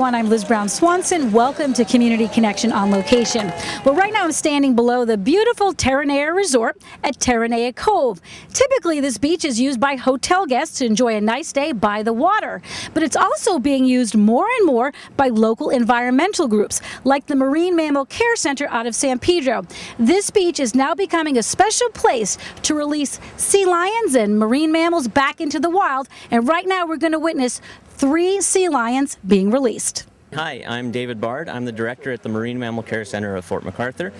everyone. I'm Liz Brown Swanson. Welcome to Community Connection on Location. Well, right now I'm standing below the beautiful Terranea Resort at Terranea Cove. Typically, this beach is used by hotel guests to enjoy a nice day by the water, but it's also being used more and more by local environmental groups, like the Marine Mammal Care Center out of San Pedro. This beach is now becoming a special place to release sea lions and marine mammals back into the wild, and right now we're going to witness 3 sea lions being released. Hi, I'm David Bard. I'm the director at the Marine Mammal Care Center of Fort MacArthur.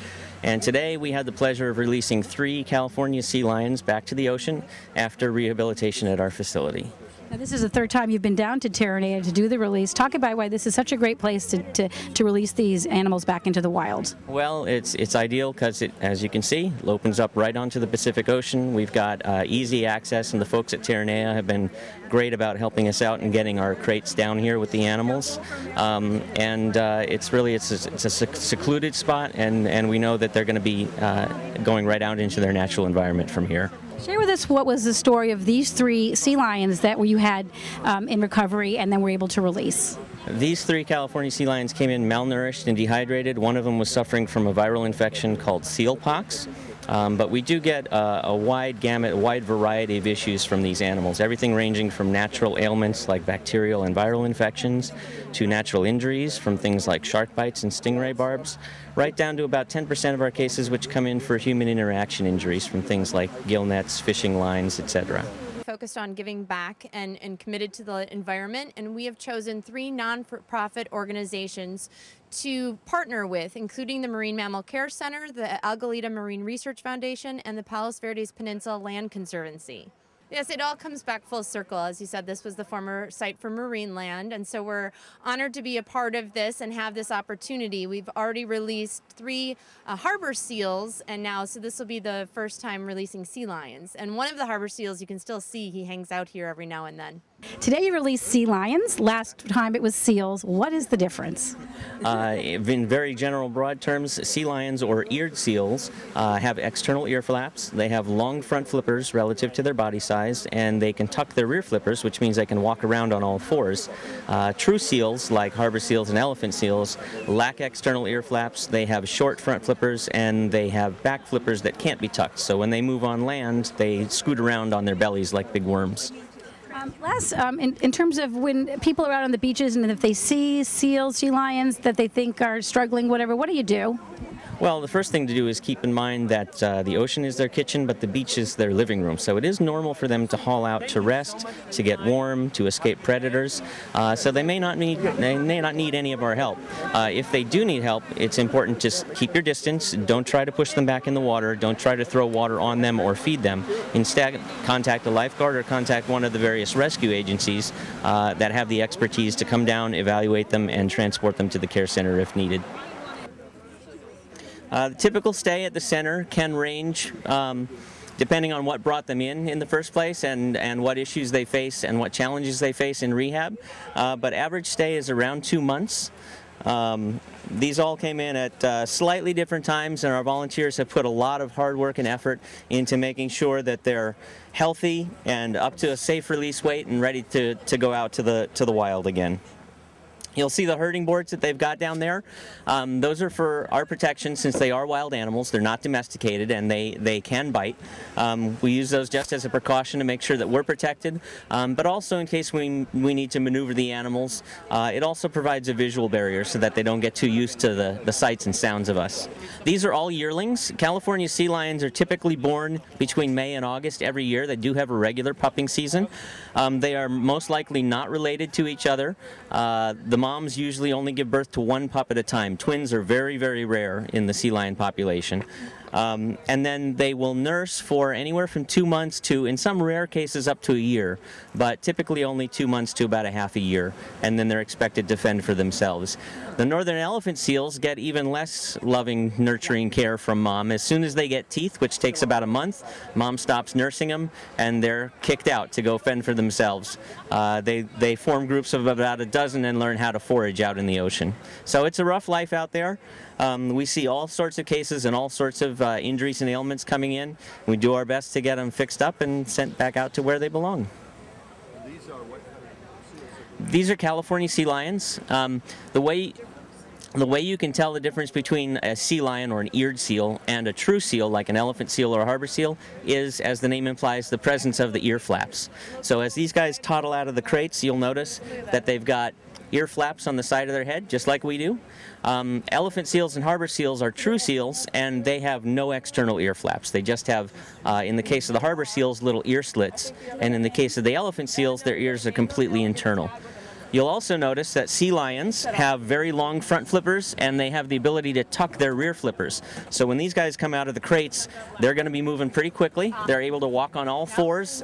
And today we had the pleasure of releasing 3 California sea lions back to the ocean after rehabilitation at our facility. Now, this is the 3rd time you've been down to Terranea to do the release. Talk about why this is such a great place to release these animals back into the wild. Well, it's ideal because, as you can see, it opens up right onto the Pacific Ocean. We've got easy access, and the folks at Terranea have been great about helping us out and getting our crates down here with the animals. It's a secluded spot, and we know that they're going to be going right out into their natural environment from here. Share with us what was the story of these 3 sea lions that you had in recovery and then were able to release. These 3 California sea lions came in malnourished and dehydrated. One of them was suffering from a viral infection called seal pox. But we do get a wide gamut, a wide variety of issues from these animals, everything ranging from natural ailments like bacterial and viral infections to natural injuries from things like shark bites and stingray barbs, right down to about 10% of our cases which come in for human interaction injuries from things like gill nets, fishing lines, etc. Focused on giving back and committed to the environment, and we have chosen 3 non-profit organizations to partner with, including the Marine Mammal Care Center, the Algalita Marine Research Foundation, and the Palos Verdes Peninsula Land Conservancy. Yes, it all comes back full circle. As you said, this was the former site for Marineland, and so we're honored to be a part of this and have this opportunity. We've already released 3 harbor seals, and now, so this will be the first time releasing sea lions. And one of the harbor seals, you can still see, he hangs out here every now and then. Today you released sea lions. Last time it was seals. What is the difference? In very general broad terms, sea lions or eared seals have external ear flaps. They have long front flippers relative to their body size, and they can tuck their rear flippers, which means they can walk around on all 4s. True seals, like harbor seals and elephant seals, lack external ear flaps. They have short front flippers, and they have back flippers that can't be tucked. So when they move on land, they scoot around on their bellies like big worms. In terms of when people are out on the beaches and if they see seals, sea lions that they think are struggling, whatever, what do you do? Well, the first thing to do is keep in mind that the ocean is their kitchen, but the beach is their living room. So it is normal for them to haul out to rest, to get warm, to escape predators. So they may not need any of our help. If they do need help, it's important to just keep your distance. Don't try to push them back in the water. Don't try to throw water on them or feed them. Instead, contact a lifeguard or contact one of the various rescue agencies that have the expertise to come down, evaluate them, and transport them to the care center if needed. The typical stay at the center can range depending on what brought them in the first place and what issues they face and what challenges they face in rehab. But average stay is around 2 months. These all came in at slightly different times, and our volunteers have put a lot of hard work and effort into making sure that they're healthy and up to a safe release weight and ready to go out to the wild again. You'll see the herding boards that they've got down there. Those are for our protection since they are wild animals. They're not domesticated and they can bite. We use those just as a precaution to make sure that we're protected, but also in case we need to maneuver the animals. It also provides a visual barrier so that they don't get too used to the sights and sounds of us. These are all yearlings. California sea lions are typically born between May and August every year. They do have a regular pupping season. They are most likely not related to each other. The moms usually only give birth to 1 pup at a time. Twins are very, very rare in the sea lion population. And then they will nurse for anywhere from 2 months to, in some rare cases, up to a year, but typically only 2 months to about a half a year, and then they're expected to fend for themselves. The northern elephant seals get even less loving, nurturing care from mom. As soon as they get teeth, which takes about a month, mom stops nursing them, and they're kicked out to go fend for themselves. They form groups of about a dozen and learn how to forage out in the ocean. So it's a rough life out there. We see all sorts of cases and all sorts of injuries and ailments coming in. We do our best to get them fixed up and sent back out to where they belong. These are California sea lions. The way you can tell the difference between a sea lion or an eared seal and a true seal, like an elephant seal or a harbor seal, is, as the name implies, the presence of the ear flaps. So as these guys toddle out of the crates, you'll notice that they've got ear flaps on the side of their head, just like we do. Elephant seals and harbor seals are true seals, and they have no external ear flaps. They just have, in the case of the harbor seals, little ear slits, and in the case of the elephant seals, their ears are completely internal. You'll also notice that sea lions have very long front flippers, and they have the ability to tuck their rear flippers. So when these guys come out of the crates, they're going to be moving pretty quickly. They're able to walk on all fours.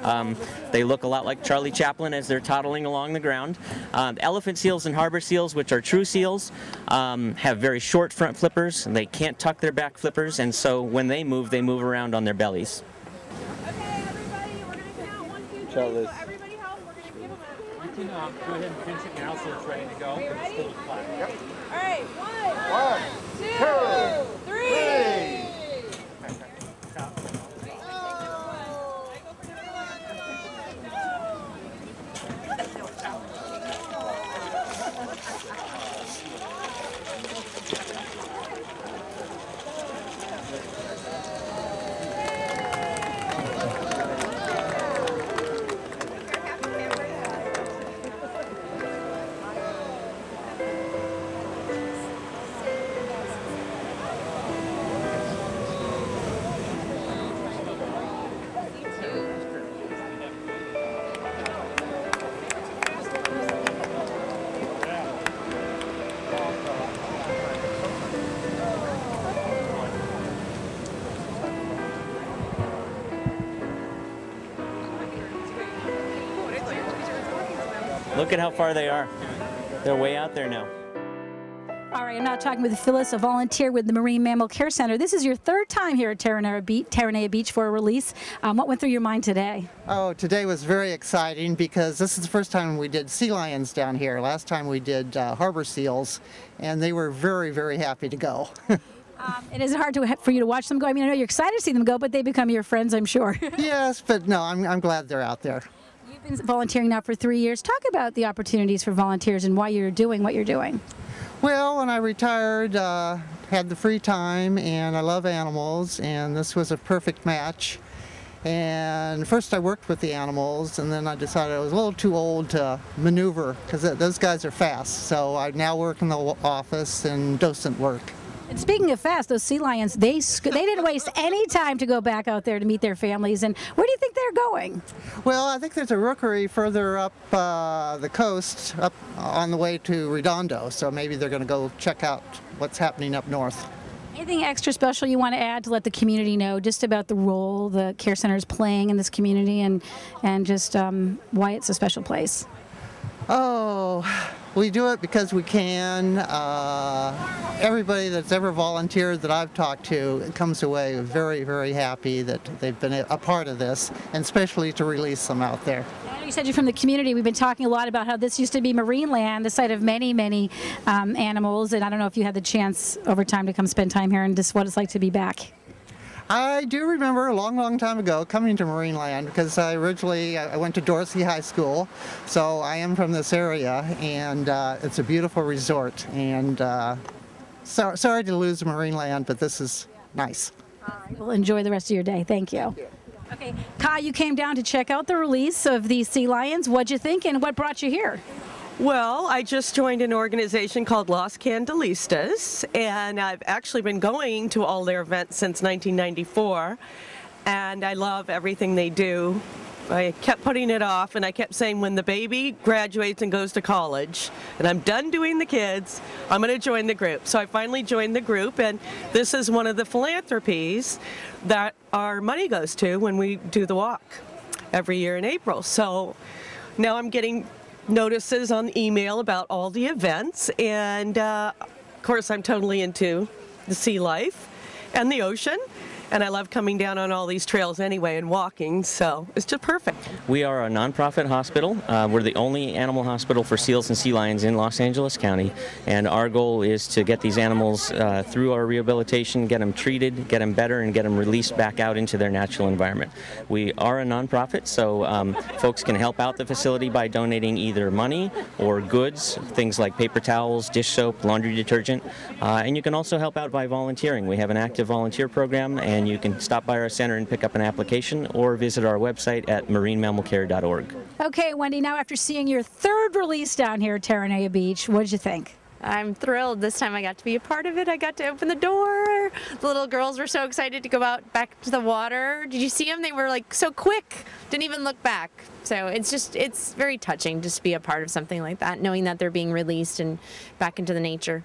They look a lot like Charlie Chaplin as they're toddling along the ground. Elephant seals and harbor seals, which are true seals, have very short front flippers. They can't tuck their back flippers, and so when they move around on their bellies. Okay, everybody, we're going to count 1, 2, 3. So everybody help. We're going to give them a... You can go ahead and pinch it now so it's ready to go. Okay, ready? It's flat. Yep. All right, 1, 2, 3. Look at how far they are. They're way out there now. All right, I'm now talking with Phyllis, a volunteer with the Marine Mammal Care Center. This is your third time here at Terranea Beach for a release. What went through your mind today? Oh, today was very exciting because this is the first time we did sea lions down here. Last time we did harbor seals, and they were very, very happy to go. And is it hard for you to watch them go? I mean, I know you're excited to see them go, but they become your friends, I'm sure. Yes, but no, I'm glad they're out there. You've been volunteering now for 3 years. Talk about the opportunities for volunteers and why you're doing what you're doing. Well, when I retired, had the free time, and I love animals, and this was a perfect match. And first I worked with the animals, and then I decided I was a little too old to maneuver because those guys are fast. So I now work in the office and docent work. And speaking of fast, those sea lions, they didn't waste any time to go back out there to meet their families. And where do you think they're going? Well, I think there's a rookery further up the coast, up on the way to Redondo. So maybe they're going to go check out what's happening up north. Anything extra special you want to add to let the community know just about the role the Care Center is playing in this community and just why it's a special place? Oh, we do it because we can. Everybody that's ever volunteered that I've talked to comes away very, very happy that they've been a part of this, and especially to release them out there. I know you said you're from the community. We've been talking a lot about how this used to be Marine Land, the site of many, many animals, and I don't know if you had the chance over time to come spend time here and just what it's like to be back. I do remember a long, long time ago coming to Marine Land because I went to Dorsey High School, so I am from this area, and it's a beautiful resort. And sorry to lose Marine Land, but this is nice. All right, well, enjoy the rest of your day. Thank you. Okay, Kai, you came down to check out the release of these sea lions. What'd you think, and what brought you here? Well, I just joined an organization called Los Candelistas, and I've actually been going to all their events since 1994, and I love everything they do. I kept putting it off, and I kept saying when the baby graduates and goes to college, and I'm done doing the kids, I'm going to join the group. So I finally joined the group, and this is one of the philanthropies that our money goes to when we do the walk every year in April. So now I'm getting notices on email about all the events, and of course I'm totally into the sea life and the ocean, and I love coming down on all these trails anyway and walking, so it's just perfect. We are a nonprofit hospital. We're the only animal hospital for seals and sea lions in Los Angeles County, and our goal is to get these animals through our rehabilitation, get them treated, get them better, and get them released back out into their natural environment. We are a nonprofit, so folks can help out the facility by donating either money or goods, things like paper towels, dish soap, laundry detergent, and you can also help out by volunteering. We have an active volunteer program, and you can stop by our center and pick up an application or visit our website at marinemammalcare.org. Okay, Wendy, now after seeing your third release down here at Terranea Beach, what did you think? I'm thrilled. This time I got to be a part of it. I got to open the door. The little girls were so excited to go out back to the water. Did you see them? They were like so quick. Didn't even look back. So it's very touching just to be a part of something like that, knowing that they're being released and back into the nature.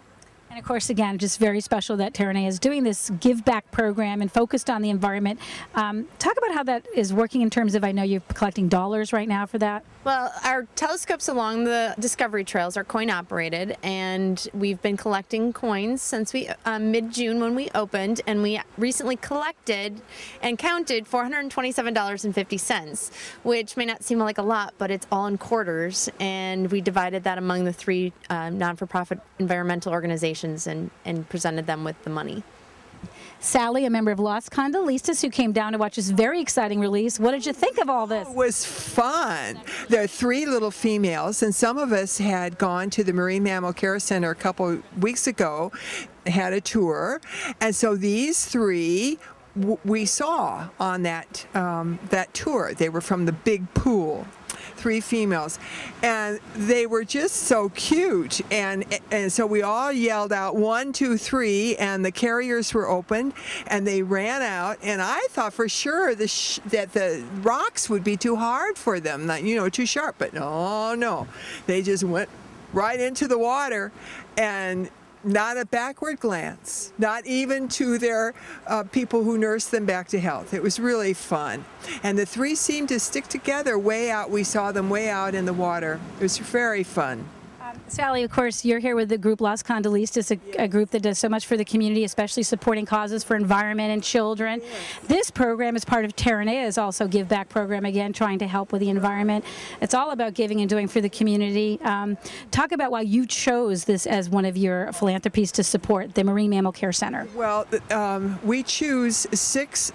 And of course, again, just very special that Terranea is doing this give back program and focused on the environment. Talk about how that is working in terms of, I know you're collecting dollars right now for that. Well, our telescopes along the Discovery Trails are coin operated, and we've been collecting coins since mid-June when we opened, and we recently collected and counted $427.50, which may not seem like a lot, but it's all in quarters, and we divided that among the three non-for-profit environmental organizations and presented them with the money. Sally, a member of Los Condolistas, who came down to watch this very exciting release. What did you think of all this? It was fun. There are 3 little females, and some of us had gone to the Marine Mammal Care Center a couple weeks ago, had a tour, and so these 3 we saw on that tour. They were from the big pool. 3 females, and they were just so cute, and so we all yelled out 1, 2, 3, and the carriers were opened, and they ran out, and I thought for sure that the rocks would be too hard for them, not, too sharp, but no, they just went right into the water, and not a backward glance, not even to their people who nursed them back to health. It was really fun. And the 3 seemed to stick together way out. We saw them way out in the water. It was very fun. Sally, of course, you're here with the group Los Condolistas, a group that does so much for the community, especially supporting causes for environment and children. Yes. This program is part of Terranea's also Give Back program, again, trying to help with the environment. It's all about giving and doing for the community. Talk about why you chose this as one of your philanthropies to support the Marine Mammal Care Center. Well, we choose 6...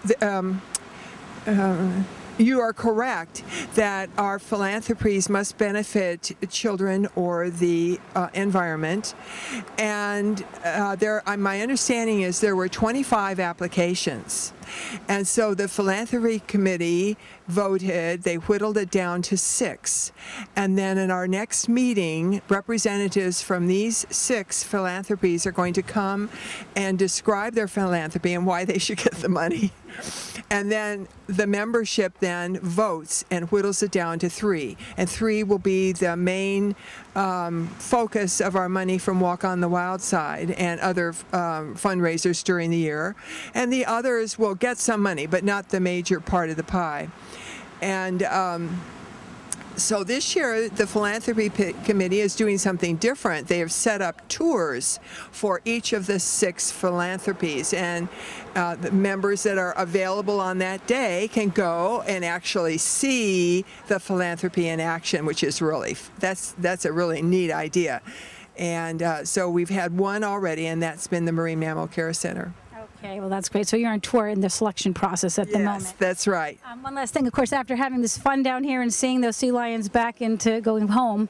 You are correct that our philanthropies must benefit children or the environment, and my understanding is there were 25 applications, and so the philanthropy committee voted, they whittled it down to 6, and then in our next meeting, representatives from these 6 philanthropies are going to come and describe their philanthropy and why they should get the money. And then the membership then votes and whittles it down to 3. And 3 will be the main focus of our money from Walk on the Wild Side and other fundraisers during the year. And the others will get some money, but not the major part of the pie. And so this year, the Philanthropy Committee is doing something different. They have set up tours for each of the 6 philanthropies, and the members that are available on that day can go and actually see the philanthropy in action, which is really, that's a really neat idea. And so we've had one already, and that's been the Marine Mammal Care Center. Okay, well, that's great. So you're on tour in the selection process at the moment. Yes, that's right. One last thing, of course, after having this fun down here and seeing those sea lions back into going home,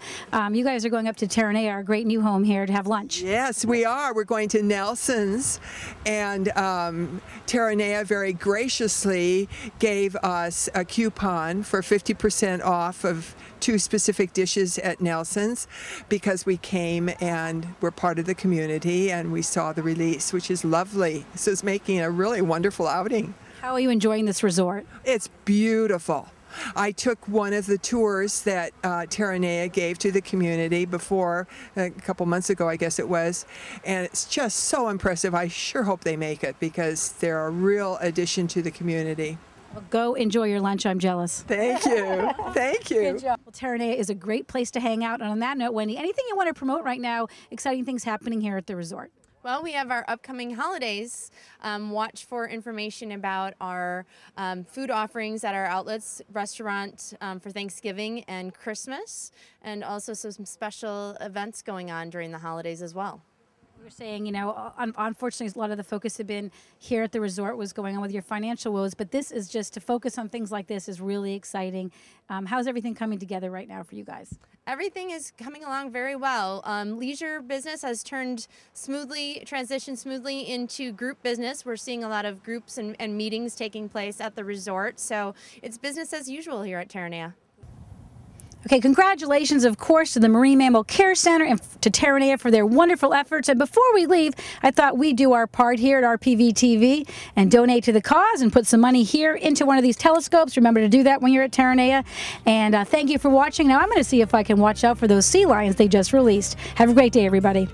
you guys are going up to Terranea, our great new home here, to have lunch. Yes, we are. We're going to Nelson's, and Terranea very graciously gave us a coupon for 50% off of 2 specific dishes at Nelson's because we came and we're part of the community and we saw the release, which is lovely. So it's making a really wonderful outing. How are you enjoying this resort? It's beautiful. I took one of the tours that Terranea gave to the community before, a couple months ago, I guess it was, and it's just so impressive. I sure hope they make it because they're a real addition to the community. Well, go enjoy your lunch. I'm jealous. Thank you. Thank you. Good job. Well, Terranea is a great place to hang out. And on that note, Wendy, anything you want to promote right now? Exciting things happening here at the resort? Well, we have our upcoming holidays. Watch for information about our food offerings at our outlets, restaurant for Thanksgiving and Christmas, and also some special events going on during the holidays as well. You were saying, you know, unfortunately, a lot of the focus had been here at the resort was going on with your financial woes, but this is just to focus on things like this is really exciting. How's everything coming together right now for you guys? Everything is coming along very well. Leisure business has transitioned smoothly into group business. We're seeing a lot of groups and meetings taking place at the resort, so it's business as usual here at Terranea. Okay, congratulations, of course, to the Marine Mammal Care Center and to Terranea for their wonderful efforts. And before we leave, I thought we'd do our part here at RPV TV and donate to the cause and put some money here into one of these telescopes. Remember to do that when you're at Terranea. And thank you for watching. Now I'm going to see if I can watch out for those sea lions they just released. Have a great day, everybody.